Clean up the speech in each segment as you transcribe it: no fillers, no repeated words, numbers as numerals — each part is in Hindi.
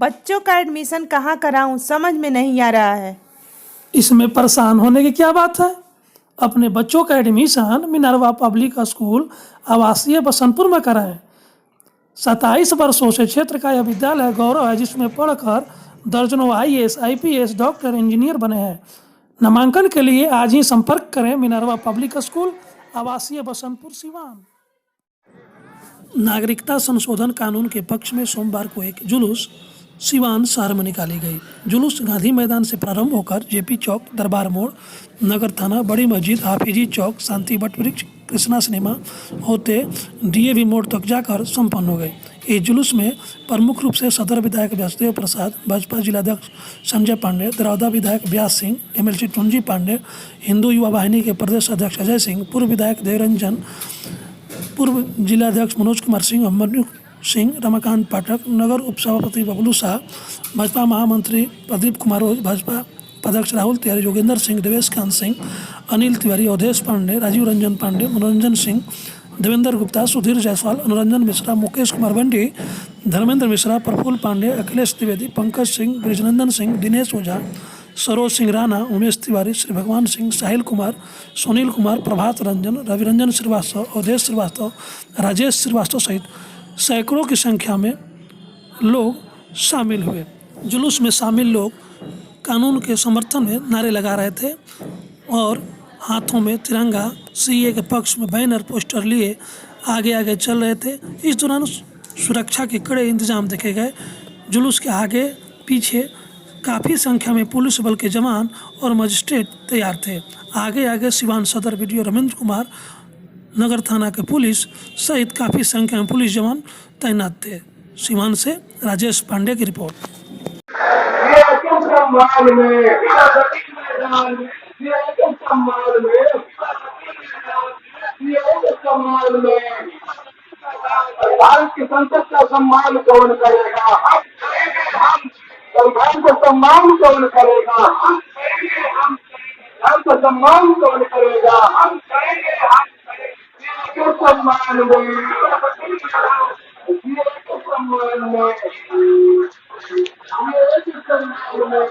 बच्चों का एडमिशन कहाँ कराऊं, समझ में नहीं आ रहा है। इसमें परेशान होने की क्या बात है। अपने बच्चों का एडमिशन मिनरवा पब्लिक स्कूल आवासीय बसंतपुर में कराएं। 27 वर्षों से क्षेत्र का यह विद्यालय गौरव है, जिसमें पढ़कर दर्जनों IAS, IPS, डॉक्टर, इंजीनियर बने हैं। नामांकन के लिए आज ही संपर्क करें मिनरवा पब्लिक स्कूल, आवासीय बसंतपुर, सिवान। नागरिकता संशोधन कानून के पक्ष में सोमवार को एक जुलूस सिवान शहर में निकाली गई। जुलूस गांधी मैदान से प्रारंभ होकर JP चौक, दरबार मोड़, नगर थाना, बड़ी मस्जिद, हाफिजी चौक, शांति वट वृक्ष, कृष्णा सिनेमा होते DAV मोड़ तक जाकर संपन्न हो गई। इस जुलूस में प्रमुख रूप से सदर विधायक व्यासदेव प्रसाद, भाजपा जिलाध्यक्ष संजय पांडे, दरौदा विधायक व्यास सिंह, MLC टुंजी पांडे, हिंदू युवा वाहिनी के प्रदेश अध्यक्ष अजय सिंह, पूर्व विधायक देवरंजन, पूर्व जिलाध्यक्ष मनोज कुमार सिंह, अमरन्यु सिंह, रमाकांत पाठक, नगर उपसभापति बबलू शाह, भाजपा महामंत्री प्रदीप कुमार रोज, भाजपा उपाध्यक्ष राहुल तिवारी, योगेंद्र सिंह, देवेश कांत सिंह, अनिल तिवारी, अवधेश पांडे, राजीव रंजन पांडे, मनोरंजन सिंह, देवेंद्र गुप्ता, सुधीर जायसवाल, अनुरंजन मिश्रा, मुकेश कुमार बंडी, धर्मेंद्र मिश्रा, प्रफुल्ल पांडे, अखिलेश द्विवेदी, पंकज सिंह, ब्रिजनंदन सिंह, दिनेश ओझा, सरोज सिंह राणा, उमेश तिवारी, श्री भगवान सिंह, साहिल कुमार, सुनील कुमार, प्रभात रंजन, रविरंजन श्रीवास्तव, अवधेश श्रीवास्तव, राजेश श्रीवास्तव सहित सैकड़ों की संख्या में लोग शामिल हुए। जुलूस में शामिल लोग कानून के समर्थन में नारे लगा रहे थे और हाथों में तिरंगा, CA के पक्ष में बैनर, पोस्टर लिए आगे आगे चल रहे थे। इस दौरान सुरक्षा के कड़े इंतजाम देखे गए। जुलूस के आगे पीछे काफ़ी संख्या में पुलिस बल के जवान और मजिस्ट्रेट तैयार थे। आगे आगे सिवान सदर BDO रविंद्र कुमार, नगर थाना के पुलिस सहित काफ़ी संख्या में पुलिस जवान तैनात थे। सिवान से राजेश पांडे की रिपोर्ट। भारत की संसद का सम्मान कौन करेगा? संविधान को सम्मान कौन करेगा? संविधान को सम्मान कौन करेगा? सम्मान में, सम्मान में, सम्मान में।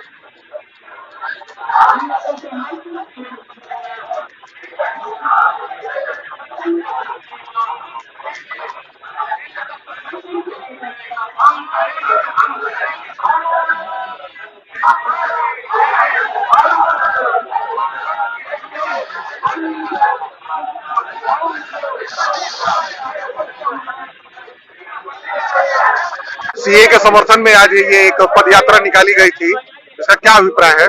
CA के समर्थन में आज ये एक पद यात्रा निकाली गई थी, इसका क्या अभिप्राय है?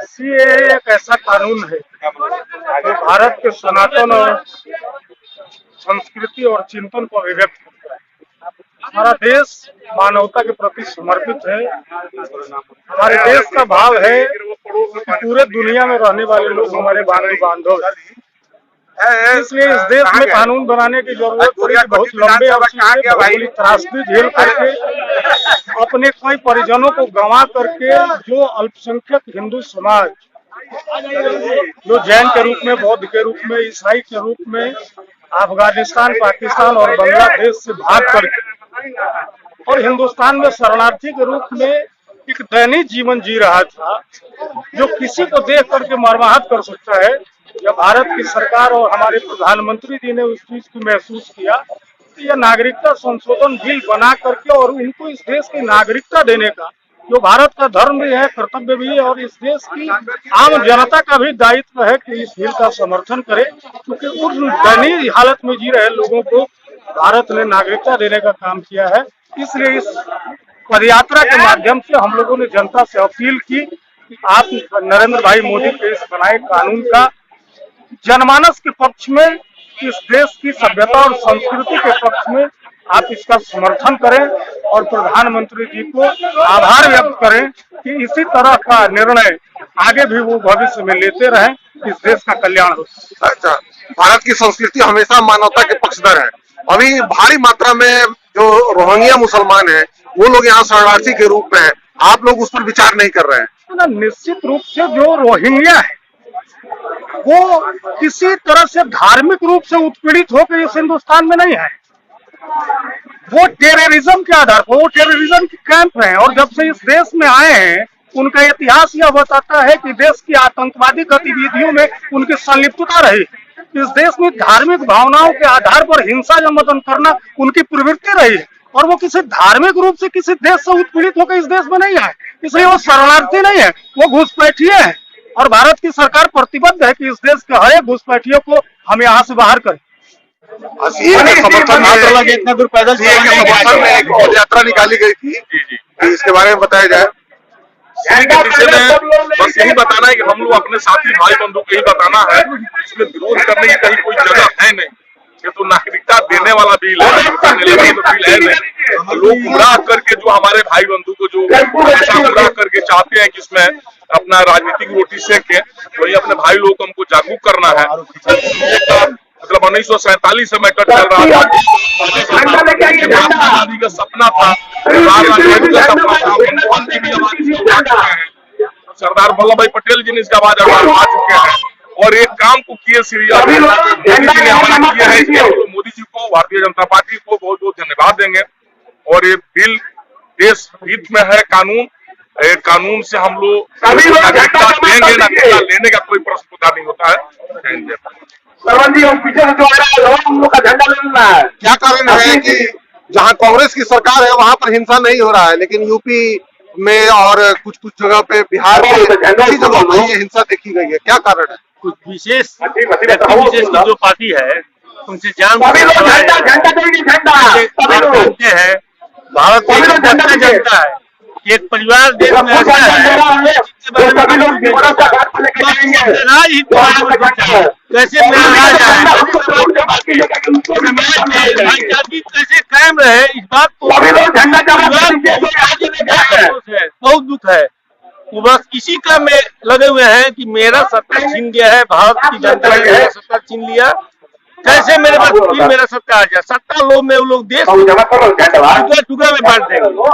CA एक ऐसा कानून है जो भारत के सनातन और संस्कृति और चिंतन को अभिव्यक्त करता है। हमारा देश मानवता के प्रति समर्पित है। हमारे देश का भाव है कि पूरे दुनिया में रहने वाले लोग हमारे बांधव हैं। इसलिए इस देश में कानून बनाने की जरूरत पड़ी। बहुत लंबे अरसे से त्रासदी झेल करके अपने कई परिजनों को गंवा करके जो अल्पसंख्यक हिंदू समाज, जो जैन के रूप में, बौद्ध के रूप में, ईसाई के रूप में अफगानिस्तान, पाकिस्तान और बांग्लादेश से भाग करके और हिंदुस्तान में शरणार्थी के रूप में एक दैनिक जीवन जी रहा था, जो किसी को देख करके मर्माहत कर सकता है। जब भारत की सरकार और हमारे प्रधानमंत्री जी ने उस चीज को महसूस किया तो यह नागरिकता संशोधन बिल बना करके और उनको इस देश की नागरिकता देने का, जो भारत का धर्म भी है, कर्तव्य भी है और इस देश की आम जनता का भी दायित्व है कि इस बिल का समर्थन करे, क्योंकि उस दयनीय हालत में जी रहे लोगों को भारत ने नागरिकता देने का काम किया है। इसलिए इस पदयात्रा के माध्यम से हम लोगों ने जनता से अपील की कि आप नरेंद्र भाई मोदी के इस बनाए कानून का जनमानस के पक्ष में, इस देश की सभ्यता और संस्कृति के पक्ष में आप इसका समर्थन करें और प्रधानमंत्री जी को आभार व्यक्त करें कि इसी तरह का निर्णय आगे भी वो भविष्य में लेते रहें, इस देश का कल्याण हो। अच्छा, भारत की संस्कृति हमेशा मानवता के पक्षधर है। अभी भारी मात्रा में जो रोहिंग्या मुसलमान हैं, वो लोग यहाँ शरणार्थी के रूप में हैं, आप लोग उस पर विचार नहीं कर रहे हैं? निश्चित रूप से जो रोहिंग्या है वो किसी तरह से धार्मिक रूप से उत्पीड़ित होकर इस हिंदुस्तान में नहीं है। वो टेररिज्म के आधार पर, वो टेररिज्म के कैंप हैं, और जब से इस देश में आए हैं उनका इतिहास यह बताता है कि देश की आतंकवादी गतिविधियों में उनकी संलिप्तता रही। इस देश में धार्मिक भावनाओं के आधार पर हिंसा जमदन करना उनकी प्रवृत्ति रही है, और वो किसी धार्मिक रूप से किसी देश से उत्पीड़ित होकर इस देश में नहीं आए, इसलिए वो शरणार्थी नहीं है, वो घुसपैठिए हैं। और भारत की सरकार प्रतिबद्ध है कि इस देश के हर एक घुसपैठियों को हम यहाँ से बाहर करें। सीए के समर्थन में इतना दूर पैदल सीए के समर्थन में एक पद यात्रा निकाली गई थी, इसके बारे में बताया जाए। सीए के विषय में बस यही बताना है कि हम लोग अपने साथी भाई बंधु को यही बताना है, इसमें विरोध करने की कहीं कोई जगह है नहीं। ये तो नागरिकता देने वाला बिल है, बिल है नहीं। लोग गुमराह करके जो हमारे भाई बंधु को जो हमेशा गुमराह करके चाहते हैं कि इसमें अपना राजनीतिक रोटी सेके, वही अपने भाई लोग को हमको जागरूक करना है। मतलब 1947 से मैटर चल रहा था, आजादी का सपना था, सरदार वल्लभ भाई पटेल जी ने इसका आवाज उठा चुके हैं, और एक काम को किए श्री मोदी जी ने हमारा किया है, इसके लिए मोदी जी को, भारतीय जनता पार्टी को बहुत बहुत धन्यवाद देंगे। और ये बिल देश हित में है, कानून से हम लोग नागरिकता देंगे, नागरिकता लेने का कोई प्रश्न पैदा नहीं होता है। क्या कारण है कि जहां कांग्रेस की सरकार है वहां पर हिंसा नहीं हो रहा है, लेकिन यूपी में और कुछ जगह पे, बिहार में कई जगहों पर ये हिंसा देखी गई है, क्या कारण है? कुछ विशेष की जो पार्टी है उनसे जान है, भारत जनता है, एक परिवार देश में ऐसा है कैसे मेरा राज आजादी कैसे कायम रहे, इस बात को बहुत दुख है। वो बस इसी का में लगे हुए हैं कि मेरा सत्ता छीन गया है, भारत की जनता ने मेरा सत्ता छीन लिया, कैसे मेरे पास फिर मेरा सत्ता आ जाए। सत्ता लोग में वो लोग देश टुकड़ा में बांट देंगे।